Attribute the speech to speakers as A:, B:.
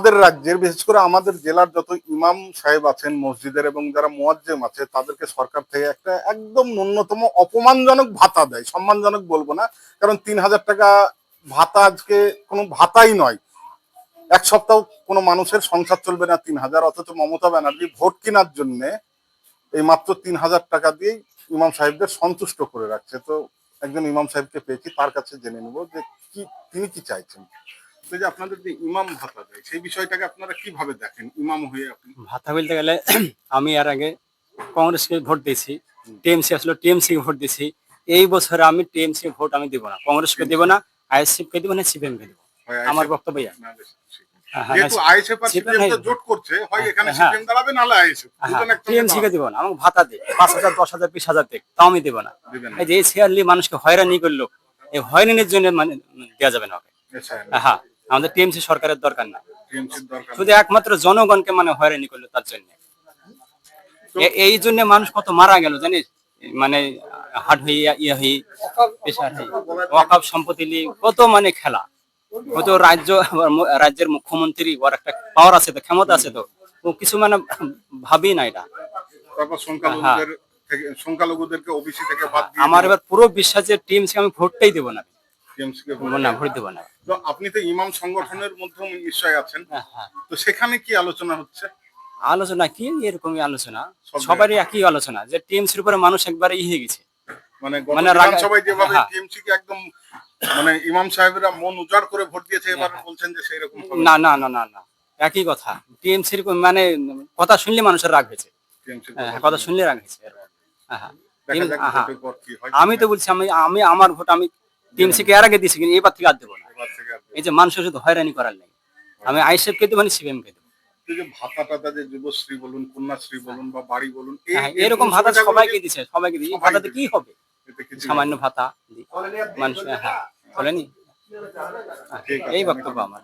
A: আমাদের রাজ্যের, বিশেষ করে আমাদের জেলার যত ইমাম সাহেব আছেন মসজিদের এবং যারা মুয়াজ্জেম আছে, তাদেরকে সরকার থেকে একটা একদম ন্যূনতম অপমানজনক ভাতা দেয়। সম্মানজনক বলবো না, কারণ 3,000 টাকা ভাতা আজকে কোনো ভাতাই নয়। এক সপ্তাহ কোনো মানুষের সংসার চলবে না 3,000, অথচ মমতা ব্যানার্জি ভোট কেনার জন্য এই মাত্র 3,000 টাকা দিয়েই ইমাম সাহেবদের সন্তুষ্ট করে রাখছে। তো একজন ইমাম সাহেবকে পেয়েছি, তার কাছে জেনে নেব যে কি তিনি কি চাইছেন। তো যে আপনাদের যে ইমাম ভাতা দেয়, সেই বিষয়টাকে আপনারা কিভাবে দেখেন ইমাম হয়ে আপনি?
B: ভাতা বলতে গেলে আমি এর আগে কংগ্রেসকে ভোট দিয়েছি, টিএমসি আসলে টিএমসি ভোট দিয়েছি। এই বছর আমি টিএমসি ভোট আমি দিব না, কংগ্রেসকে দিব না, আইএসএফ কে দিব না, সিপিএম কে দিব। আমার বক্তব্য
A: যেহেতু আইএসএফ আর সিপিএম তো জোট করছে, হয় এখানে সিপিএম দাঁড়াবে নালে আইএসএফ, দুজন একসঙ্গে
B: টিএমসি কে দিব না। আমাকে ভাতা দে 5,000 10,000 20,000 দেখ, তাও আমি দিব না।
A: দিবেন না।
B: এই যে এই শেয়ারলি মানুষকে হয়রানি করলো, এই হয়রানির জন্য মানে দেওয়া যাবে না ওকে।
A: আচ্ছা,
B: হ্যাঁ, আমাদের টিএমসি সরকারের দরকার না,
A: টিএমসির দরকার
B: শুধু একমাত্র জনগণকে মানে হয়রানি করলো তার জন্য।
A: তো
B: এই জন্য মানুষ কত মারা গেল জানিস, মানে হার্ট হয়ে ইয়ে হয়ে প্রেশার হয়ে ওয়াকফ সম্পত্তি নিয়ে কত মানে খেলা। ও তো রাজ্যের মুখ্যমন্ত্রী, ওর একটা পাওয়ার আছে, তো ক্ষমতা আছে, তো ও কিছু মানে ভাবি না এটা।
A: তারপর সংখ্যালঘুদের থেকে, সংখ্যালঘুদেরকে ওবিসি থেকে বাদ দিয়ে
B: আমার এবার পুরো বিশ্বাস যে টিএমসি আমি ভোটটাই দেবো না,
A: টিএমসি কে
B: না ভোট দেবো না।
A: তো আপনি তো ইমাম সংগঠনের মধ্যে নিশ্চয় আছেন,
B: হ্যাঁ,
A: তো সেখানে কি আলোচনা হচ্ছে?
B: আলোচনা কি এরকমই আলোচনা,
A: সব
B: সবারই একই আলোচনা যে টিএমসির উপরে মানুষ একবারে হয়ে গেছে।
A: মানে
B: মানে
A: বিধানসভায় যেভাবে
B: হ্যাঁ।
A: টিএমসি কে একদম মানে ইমাম সাহেবরা মন উজাড় করে ভোট দিয়েছে, এবার বলছেন যে সেই রকম
B: না না না না না, একই কথা। টিএমসির মানে কথা শুনলে মানুষের রাগ হয়েছে।
A: টিএমসি
B: কথা শুনলে রাগ হয়েছে। হ্যাঁ,
A: দেখা যাক
B: হ্যাঁ,
A: ভোটের পর কি হয়।
B: আমি তো বলছি আমি আমি আমার ভোট আমি টিএমসি কে এর আগে দিয়েছি, কিন্তু এবার থেকে আর দেবো না।
A: এবার থেকে আর
B: এই যে মানুষের শুধু হয়রানি করার নেই, আমি আইএসএফ কে দেবো, সিপিএম কে দেবো।
A: এই যে ভাতা টাতা, যে যুবশ্রী বলুন, কন্যাশ্রী বলুন বা বাড়ি বলুন,
B: হ্যাঁ, এরকম ভাতা সবাইকে দিচ্ছে, সবাইকে দিচ্ছে। এই ভাতাতে কি হবে?
A: এতে কিছু
B: সামান্য ভাতা মানুষ, হ্যাঁ, বলেনি।
A: ঠিক আছে,
B: এই
A: আমি
B: বক্তব্য আমার।